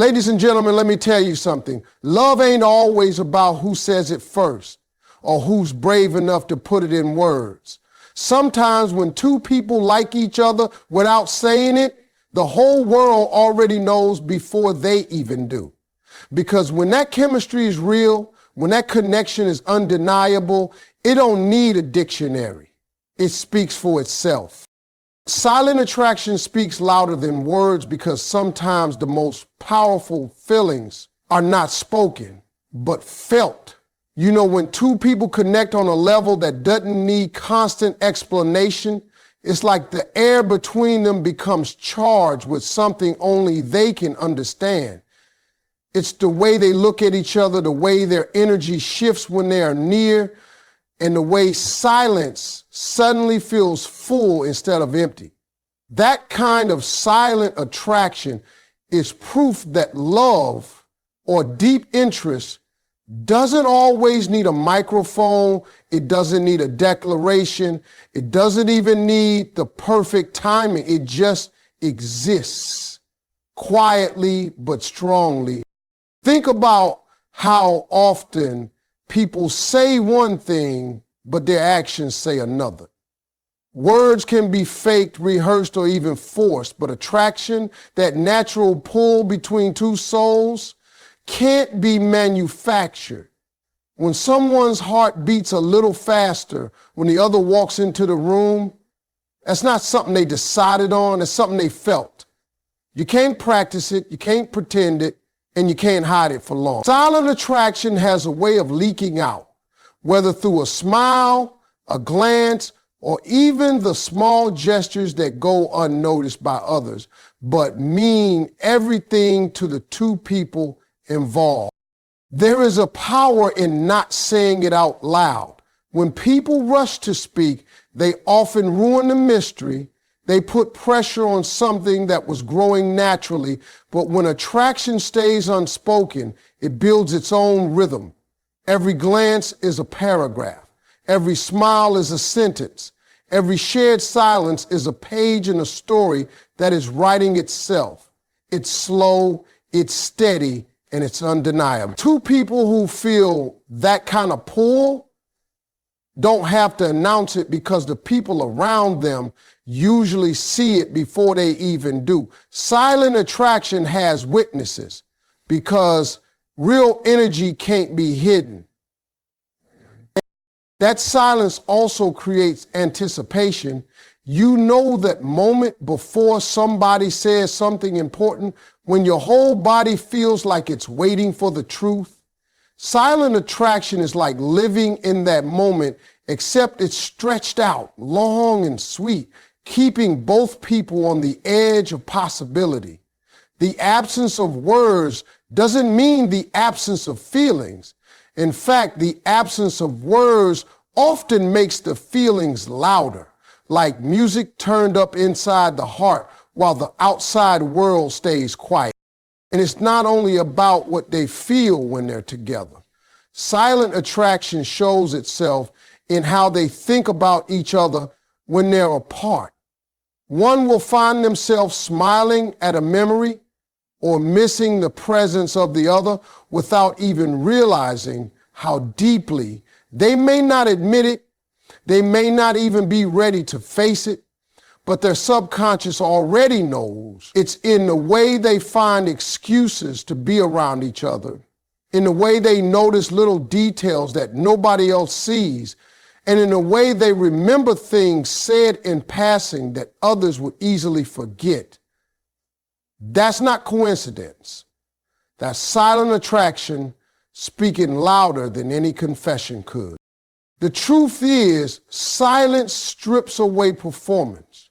Ladies and gentlemen, let me tell you something. Love ain't always about who says it first or who's brave enough to put it in words. Sometimes when two people like each other without saying it, the whole world already knows before they even do. Because when that chemistry is real, when that connection is undeniable, it don't need a dictionary. It speaks for itself. Silent attraction speaks louder than words because sometimes the most powerful feelings are not spoken, but felt. You know, when two people connect on a level that doesn't need constant explanation, it's like the air between them becomes charged with something only they can understand. It's the way they look at each other, the way their energy shifts when they are near, and the way silence suddenly feels full instead of empty. That kind of silent attraction is proof that love or deep interest doesn't always need a microphone. It doesn't need a declaration. It doesn't even need the perfect timing. It just exists quietly but strongly. Think about how often people say one thing, but their actions say another. Words can be faked, rehearsed, or even forced, but attraction, that natural pull between two souls, can't be manufactured. When someone's heart beats a little faster when the other walks into the room, that's not something they decided on, it's something they felt. You can't practice it, you can't pretend it, and you can't hide it for long. Silent attraction has a way of leaking out, whether through a smile, a glance, or even the small gestures that go unnoticed by others, but mean everything to the two people involved. There is a power in not saying it out loud. When people rush to speak, they often ruin the mystery. They put pressure on something that was growing naturally, but when attraction stays unspoken, it builds its own rhythm. Every glance is a paragraph. Every smile is a sentence. Every shared silence is a page in a story that is writing itself. It's slow, it's steady, and it's undeniable. Two people who feel that kind of pull don't have to announce it because the people around them usually see it before they even do. Silent attraction has witnesses because real energy can't be hidden. That silence also creates anticipation. You know that moment before somebody says something important, when your whole body feels like it's waiting for the truth. Silent attraction is like living in that moment, except it's stretched out, long and sweet, keeping both people on the edge of possibility. The absence of words doesn't mean the absence of feelings. In fact, the absence of words often makes the feelings louder, like music turned up inside the heart while the outside world stays quiet. And it's not only about what they feel when they're together. Silent attraction shows itself in how they think about each other when they're apart. One will find themselves smiling at a memory or missing the presence of the other without even realizing how deeply. They may not admit it, they may not even be ready to face it, but their subconscious already knows. It's in the way they find excuses to be around each other, in the way they notice little details that nobody else sees, and in the way they remember things said in passing that others would easily forget. That's not coincidence. That's silent attraction speaking louder than any confession could. The truth is, silence strips away performance.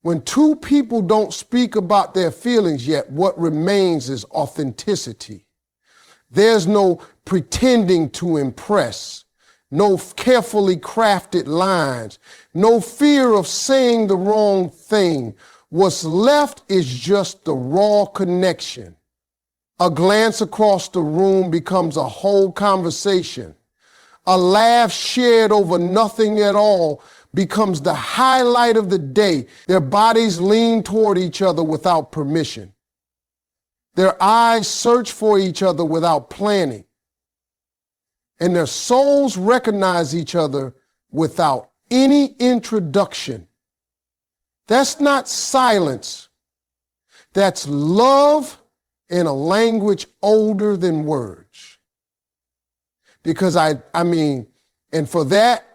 When two people don't speak about their feelings yet, what remains is authenticity. There's no pretending to impress, no carefully crafted lines, no fear of saying the wrong thing. What's left is just the raw connection. A glance across the room becomes a whole conversation. A laugh shared over nothing at all becomes the highlight of the day. Their bodies lean toward each other without permission. Their eyes search for each other without planning. And their souls recognize each other without any introduction. That's not silence. That's love in a language older than words. Because and for that,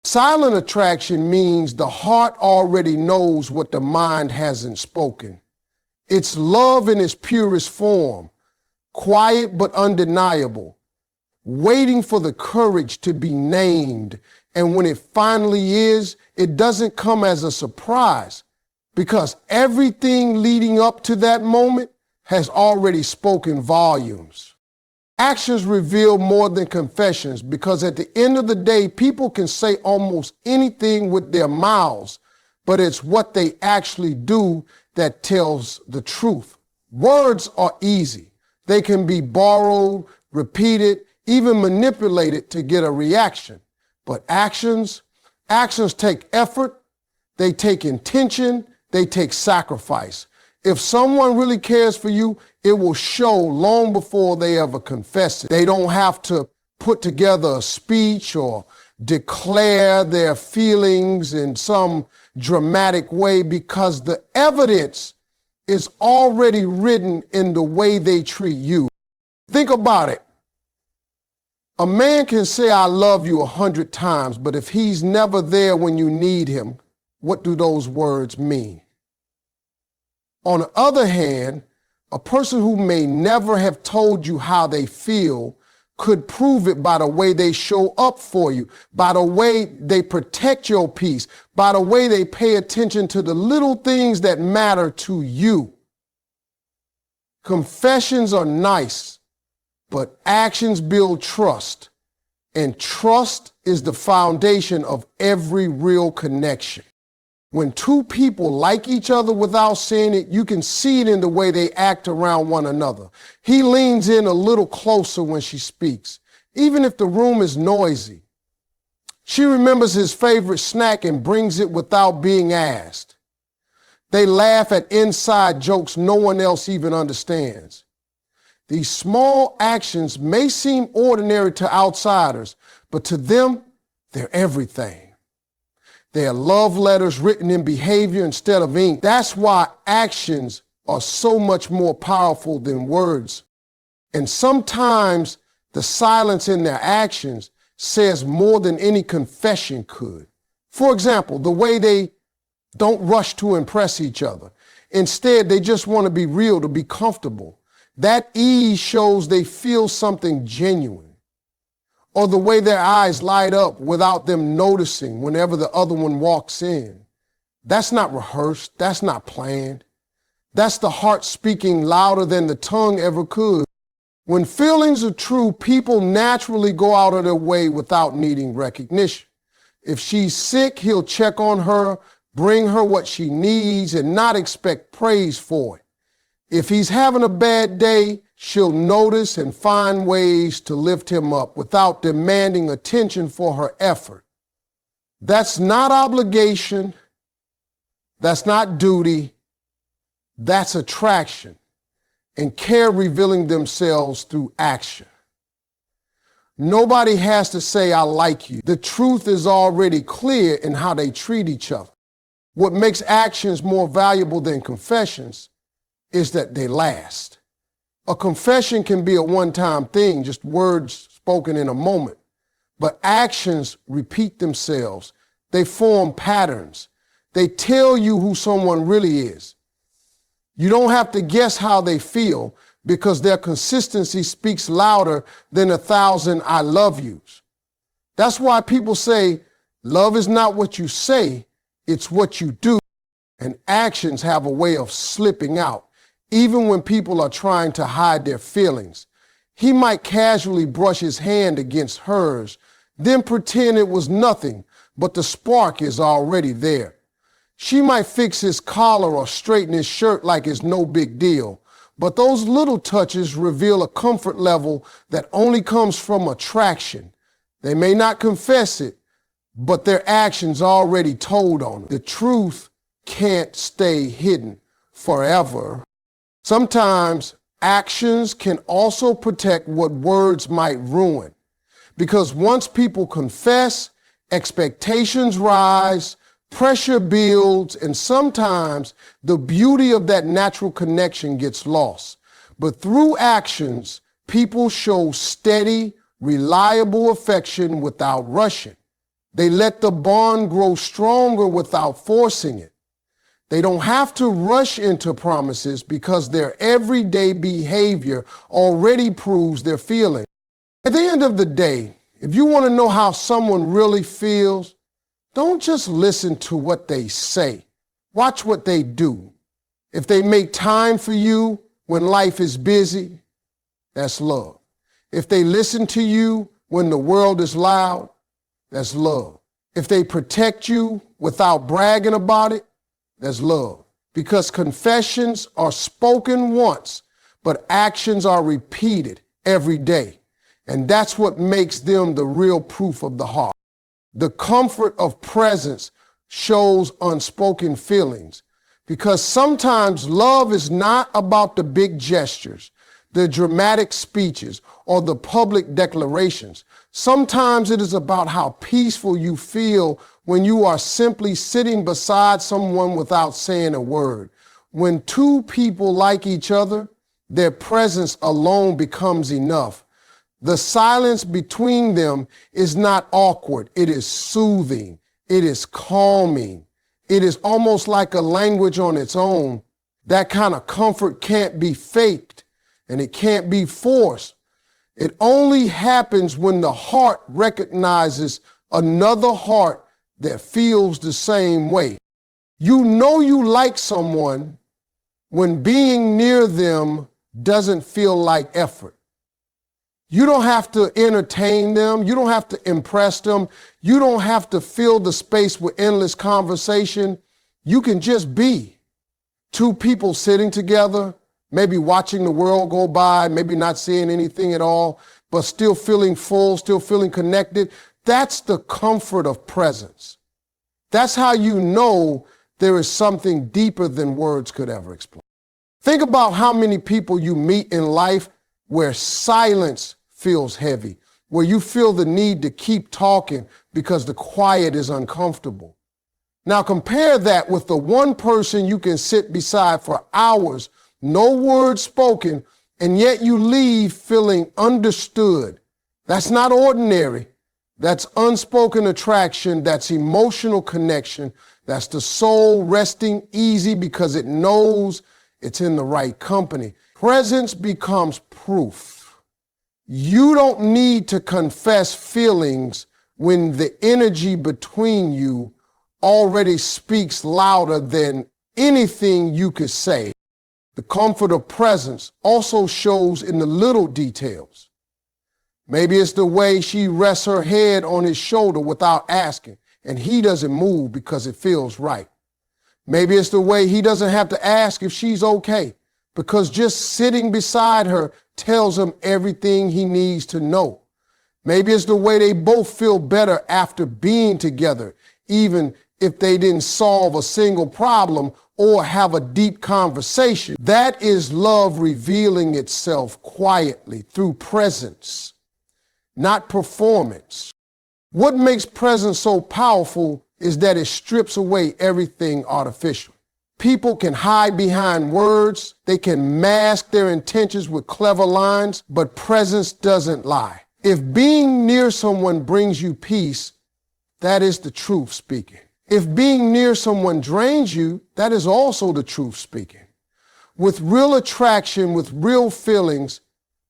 silent attraction means the heart already knows what the mind hasn't spoken. It's love in its purest form, quiet but undeniable, waiting for the courage to be named. And when it finally is, it doesn't come as a surprise because everything leading up to that moment has already spoken volumes. Actions reveal more than confessions because at the end of the day, people can say almost anything with their mouths, but it's what they actually do that tells the truth. Words are easy. They can be borrowed, repeated, even manipulated to get a reaction. But actions take effort, they take intention, they take sacrifice. If someone really cares for you, it will show long before they ever confess it. They don't have to put together a speech or declare their feelings in some dramatic way because the evidence is already written in the way they treat you. Think about it. A man can say, I love you 100 times, but if he's never there when you need him, what do those words mean? On the other hand, a person who may never have told you how they feel could prove it by the way they show up for you, by the way they protect your peace, by the way they pay attention to the little things that matter to you. Confessions are nice, but actions build trust, and trust is the foundation of every real connection. When two people like each other without saying it, you can see it in the way they act around one another. He leans in a little closer when she speaks, even if the room is noisy. She remembers his favorite snack and brings it without being asked. They laugh at inside jokes no one else even understands. These small actions may seem ordinary to outsiders, but to them, they're everything. They are love letters written in behavior instead of ink. That's why actions are so much more powerful than words. And sometimes the silence in their actions says more than any confession could. For example, the way they don't rush to impress each other. Instead, they just want to be real, to be comfortable. That ease shows they feel something genuine. Or the way their eyes light up without them noticing whenever the other one walks in. That's not rehearsed. That's not planned. That's the heart speaking louder than the tongue ever could. When feelings are true, people naturally go out of their way without needing recognition. If she's sick, he'll check on her, bring her what she needs, and not expect praise for it. If he's having a bad day, she'll notice and find ways to lift him up without demanding attention for her effort. That's not obligation. That's not duty. That's attraction and care revealing themselves through action. Nobody has to say, I like you. The truth is already clear in how they treat each other. What makes actions more valuable than confessions is that they last. A confession can be a one-time thing, just words spoken in a moment. But actions repeat themselves. They form patterns. They tell you who someone really is. You don't have to guess how they feel because their consistency speaks louder than 1,000 I love yous. That's why people say, love is not what you say, it's what you do. And actions have a way of slipping out. Even when people are trying to hide their feelings. He might casually brush his hand against hers, then pretend it was nothing, but the spark is already there. She might fix his collar or straighten his shirt like it's no big deal, but those little touches reveal a comfort level that only comes from attraction. They may not confess it, but their actions already told on them. The truth can't stay hidden. forever. Sometimes actions can also protect what words might ruin. Because once people confess, expectations rise, pressure builds, and sometimes the beauty of that natural connection gets lost. But through actions, people show steady, reliable affection without rushing. They let the bond grow stronger without forcing it. They don't have to rush into promises because their everyday behavior already proves their feeling. At the end of the day, if you want to know how someone really feels, don't just listen to what they say. Watch what they do. If they make time for you when life is busy, that's love. If they listen to you when the world is loud, that's love. If they protect you without bragging about it, that's love. Because confessions are spoken once, but actions are repeated every day. And that's what makes them the real proof of the heart. The comfort of presence shows unspoken feelings. Because sometimes love is not about the big gestures, the dramatic speeches, or the public declarations. Sometimes it is about how peaceful you feel when you are simply sitting beside someone without saying a word. When two people like each other, their presence alone becomes enough. The silence between them is not awkward. It is soothing. It is calming. It is almost like a language on its own. That kind of comfort can't be faked and it can't be forced. It only happens when the heart recognizes another heart that feels the same way. You know you like someone when being near them doesn't feel like effort. You don't have to entertain them. You don't have to impress them. You don't have to fill the space with endless conversation. You can just be. Two people sitting together, maybe watching the world go by, maybe not seeing anything at all, but still feeling full, still feeling connected. That's the comfort of presence. That's how you know there is something deeper than words could ever explain. Think about how many people you meet in life where silence feels heavy, where you feel the need to keep talking because the quiet is uncomfortable. Now compare that with the one person you can sit beside for hours, no words spoken, and yet you leave feeling understood. That's not ordinary. That's unspoken attraction. That's emotional connection. That's the soul resting easy because it knows it's in the right company. Presence becomes proof. You don't need to confess feelings when the energy between you already speaks louder than anything you could say. The comfort of presence also shows in the little details. Maybe it's the way she rests her head on his shoulder without asking, and he doesn't move because it feels right. Maybe it's the way he doesn't have to ask if she's okay, because just sitting beside her tells him everything he needs to know. Maybe it's the way they both feel better after being together, even if they didn't solve a single problem or have a deep conversation. That is love revealing itself quietly through presence, not performance. What makes presence so powerful is that it strips away everything artificial. People can hide behind words, they can mask their intentions with clever lines, but presence doesn't lie. If being near someone brings you peace, that is the truth speaking. If being near someone drains you, that is also the truth speaking. With real attraction, with real feelings,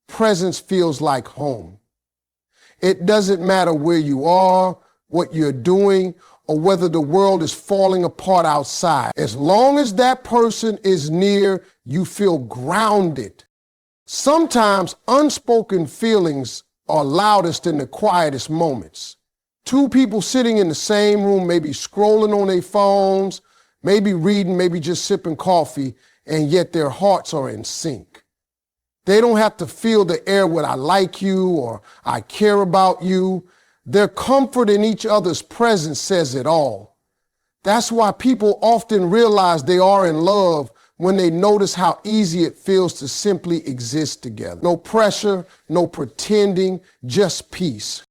presence feels like home. It doesn't matter where you are, what you're doing, or whether the world is falling apart outside. As long as that person is near, you feel grounded. Sometimes unspoken feelings are loudest in the quietest moments. Two people sitting in the same room, maybe scrolling on their phones, maybe reading, maybe just sipping coffee, and yet their hearts are in sync. They don't have to feel the air with "I like you" or "I care about you." Their comfort in each other's presence says it all. That's why people often realize they are in love when they notice how easy it feels to simply exist together. No pressure, no pretending, just peace.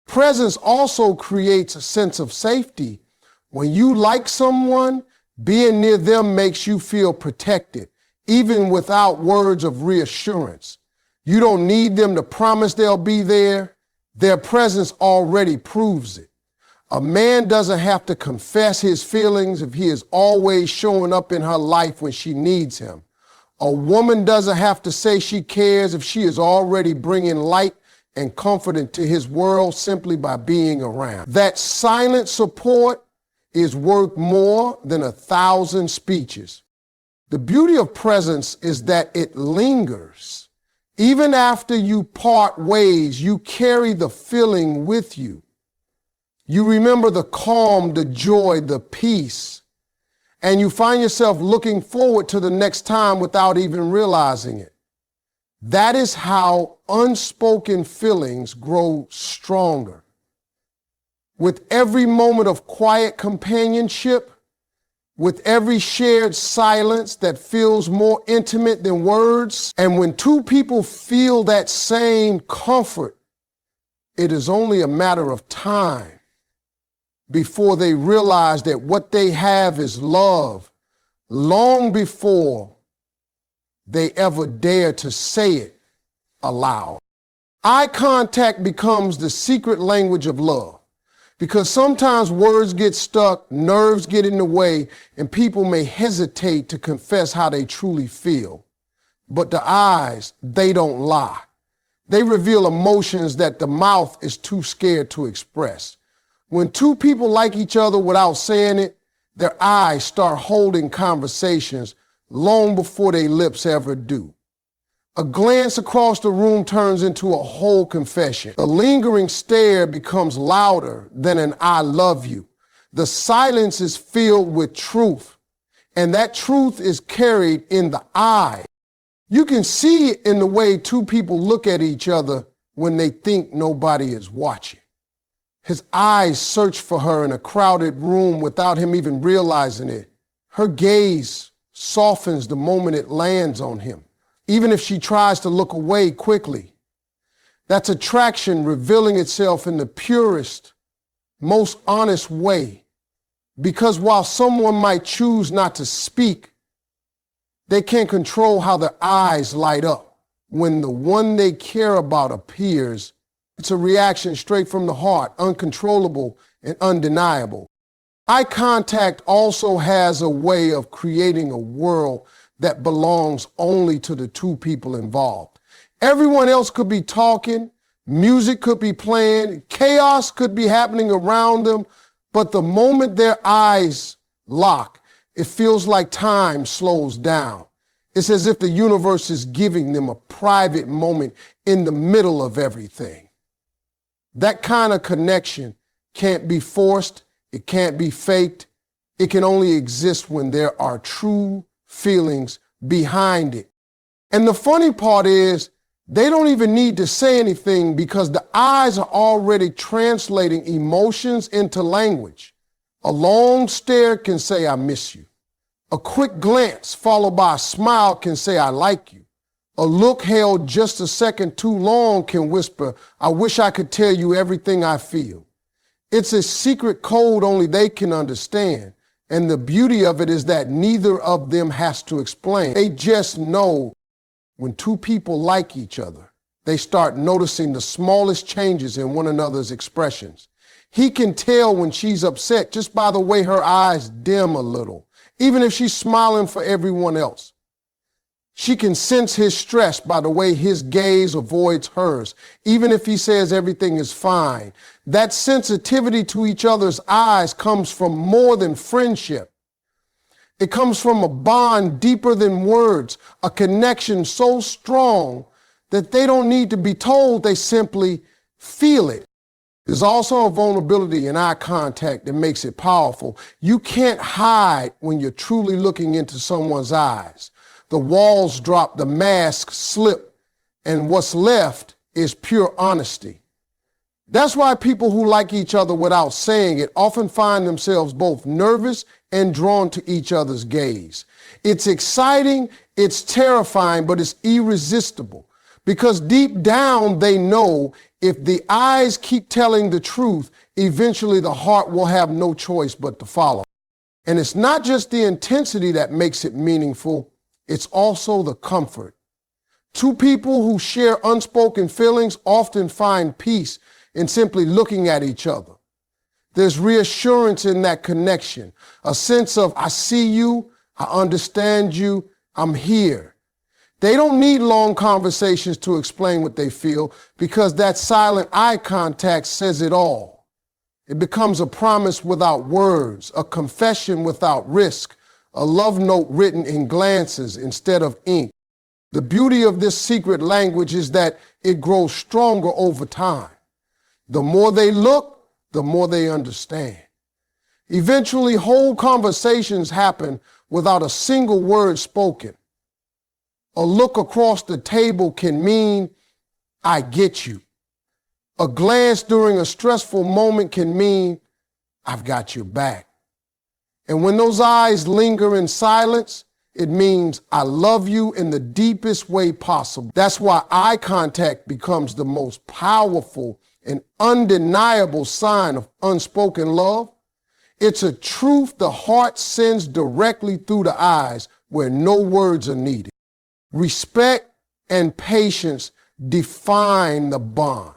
Presence also creates a sense of safety. When you like someone, being near them makes you feel protected, even without words of reassurance. You don't need them to promise they'll be there. Their presence already proves it. A man doesn't have to confess his feelings if he is always showing up in her life when she needs him. A woman doesn't have to say she cares if she is already bringing light and comfort into his world simply by being around. That silent support is worth more than 1,000 speeches. The beauty of presence is that it lingers. Even after you part ways, you carry the feeling with you. You remember the calm, the joy, the peace, and you find yourself looking forward to the next time without even realizing it. That is how unspoken feelings grow stronger. With every moment of quiet companionship, with every shared silence that feels more intimate than words, and when two people feel that same comfort, it is only a matter of time before they realize that what they have is love, long before they ever dare to say it aloud. Eye contact becomes the secret language of love, because sometimes words get stuck, nerves get in the way, and people may hesitate to confess how they truly feel. But the eyes, they don't lie. They reveal emotions that the mouth is too scared to express. When two people like each other without saying it, their eyes start holding conversations long before their lips ever do. A glance across the room turns into a whole confession. A lingering stare becomes louder than an I love you. The silence is filled with truth, and that truth is carried in the eye. You can see it in the way two people look at each other when they think nobody is watching. His eyes search for her in a crowded room without him even realizing it. Her gaze softens the moment it lands on him, even if she tries to look away quickly. That's attraction revealing itself in the purest, most honest way. Because while someone might choose not to speak, they can't control how their eyes light up. When the one they care about appears, it's a reaction straight from the heart, uncontrollable and undeniable. Eye contact also has a way of creating a world that belongs only to the two people involved. Everyone else could be talking, music could be playing, chaos could be happening around them, but the moment their eyes lock, it feels like time slows down. It's as if the universe is giving them a private moment in the middle of everything. That kind of connection can't be forced. It can't be faked. It can only exist when there are true feelings behind it. And the funny part is, they don't even need to say anything because the eyes are already translating emotions into language. A long stare can say, I miss you. A quick glance followed by a smile can say, I like you. A look held just a second too long can whisper, I wish I could tell you everything I feel. It's a secret code only they can understand. And the beauty of it is that neither of them has to explain. They just know when two people like each other, they start noticing the smallest changes in one another's expressions. He can tell when she's upset just by the way her eyes dim a little, even if she's smiling for everyone else. She can sense his stress by the way his gaze avoids hers, even if he says everything is fine. That sensitivity to each other's eyes comes from more than friendship. It comes from a bond deeper than words, a connection so strong that they don't need to be told, they simply feel it. There's also a vulnerability in eye contact that makes it powerful. You can't hide when you're truly looking into someone's eyes. The walls drop, the masks slip, and what's left is pure honesty. That's why people who like each other without saying it often find themselves both nervous and drawn to each other's gaze. It's exciting, it's terrifying, but it's irresistible because deep down they know if the eyes keep telling the truth, eventually the heart will have no choice but to follow. And it's not just the intensity that makes it meaningful, it's also the comfort. Two people who share unspoken feelings often find peace in simply looking at each other. There's reassurance in that connection, a sense of, I see you, I understand you, I'm here. They don't need long conversations to explain what they feel because that silent eye contact says it all. It becomes a promise without words, a confession without risk, a love note written in glances instead of ink. The beauty of this secret language is that it grows stronger over time. The more they look, the more they understand. Eventually, whole conversations happen without a single word spoken. A look across the table can mean, I get you. A glance during a stressful moment can mean, I've got your back. And when those eyes linger in silence, it means I love you in the deepest way possible. That's why eye contact becomes the most powerful and undeniable sign of unspoken love. It's a truth the heart sends directly through the eyes where no words are needed. Respect and patience define the bond.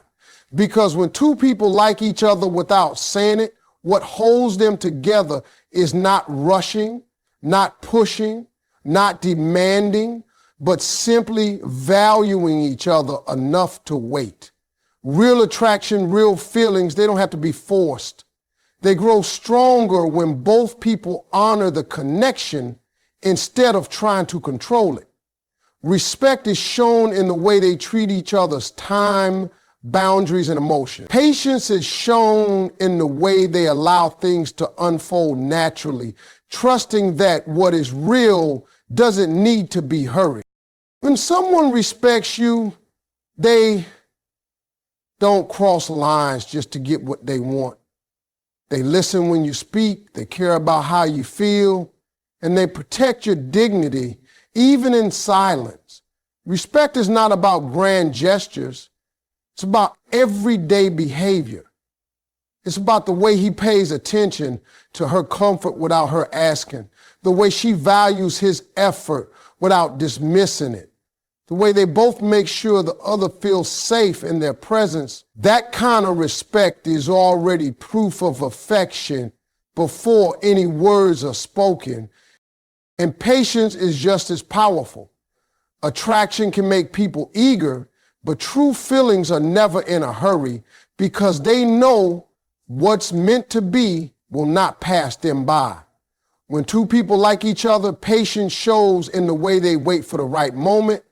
Because when two people like each other without saying it, what holds them together is not rushing, not pushing, not demanding, but simply valuing each other enough to wait. Real attraction, real feelings, they don't have to be forced. They grow stronger when both people honor the connection instead of trying to control it. Respect is shown in the way they treat each other's time, boundaries, and emotion. Patience is shown in the way they allow things to unfold naturally, trusting that what is real doesn't need to be hurried. When someone respects you, they don't cross lines just to get what they want. They listen when you speak, they care about how you feel, and they protect your dignity, even in silence. Respect is not about grand gestures. It's about everyday behavior. It's about the way he pays attention to her comfort without her asking, the way she values his effort without dismissing it, the way they both make sure the other feels safe in their presence. That kind of respect is already proof of affection before any words are spoken. And patience is just as powerful. Attraction can make people eager, but true feelings are never in a hurry because they know what's meant to be will not pass them by. When two people like each other, patience shows in the way they wait for the right moment,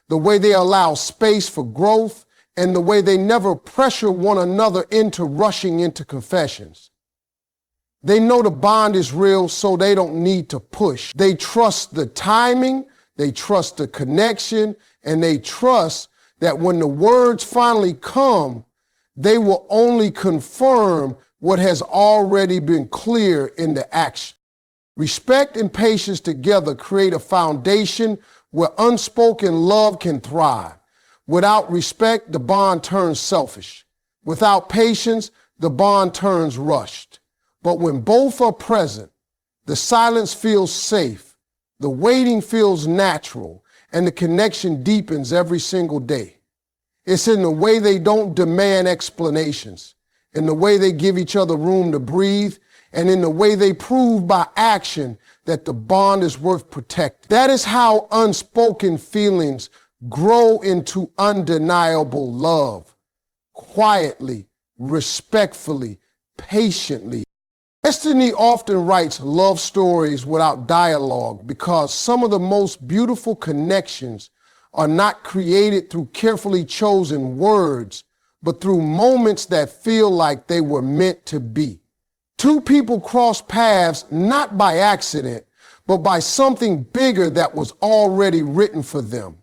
the way they allow space for growth, and the way they never pressure one another into rushing into confessions. They know the bond is real, so they don't need to push. They trust the timing, they trust the connection, and they trust that when the words finally come, they will only confirm what has already been clear in the action. Respect and patience together create a foundation where unspoken love can thrive. Without respect, the bond turns selfish. Without patience, the bond turns rushed. But when both are present, the silence feels safe, the waiting feels natural, and the connection deepens every single day. It's in the way they don't demand explanations, in the way they give each other room to breathe, and in the way they prove by action that the bond is worth protecting. That is how unspoken feelings grow into undeniable love, quietly, respectfully, patiently. Destiny often writes love stories without dialogue because some of the most beautiful connections are not created through carefully chosen words, but through moments that feel like they were meant to be. Two people cross paths not by accident, but by something bigger that was already written for them.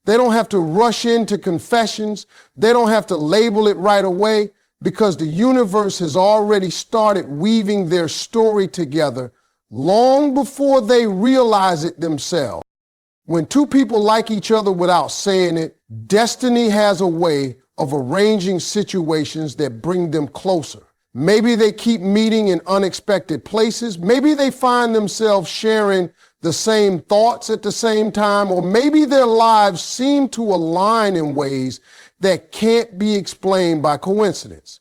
They don't have to rush into confessions. They don't have to label it right away because the universe has already started weaving their story together long before they realize it themselves. When two people like each other without saying it, destiny has a way of arranging situations that bring them closer. Maybe they keep meeting in unexpected places. Maybe they find themselves sharing the same thoughts at the same time, or maybe their lives seem to align in ways that can't be explained by coincidence.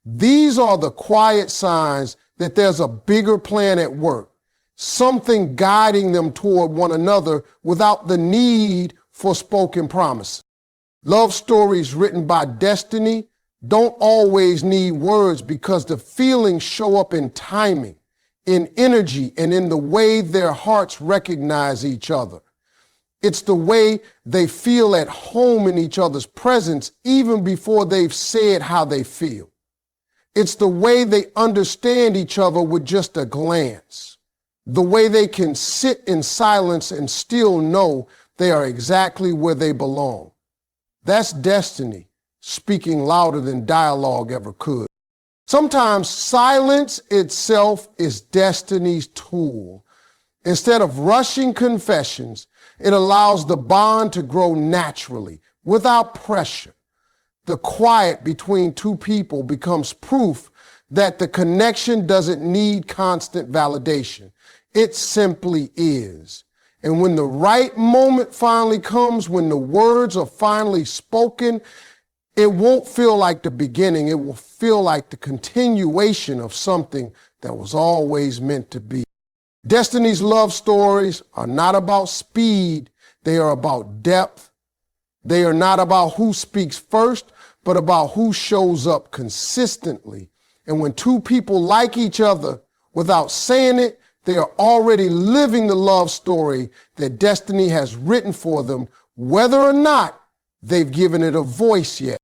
These are the quiet signs that there's a bigger plan at work, something guiding them toward one another without the need for spoken promises. Love stories written by destiny don't always need words because the feelings show up in timing, in energy, and in the way their hearts recognize each other. It's the way they feel at home in each other's presence even before they've said how they feel. It's the way they understand each other with just a glance. The way they can sit in silence and still know they are exactly where they belong. That's destiny, speaking louder than dialogue ever could. Sometimes silence itself is destiny's tool. Instead of rushing confessions, it allows the bond to grow naturally, without pressure. The quiet between two people becomes proof that the connection doesn't need constant validation. It simply is. And when the right moment finally comes, when the words are finally spoken, it won't feel like the beginning. It will feel like the continuation of something that was always meant to be. Destiny's love stories are not about speed. They are about depth. They are not about who speaks first, but about who shows up consistently. And when two people like each other without saying it, they are already living the love story that destiny has written for them, whether or not they've given it a voice yet.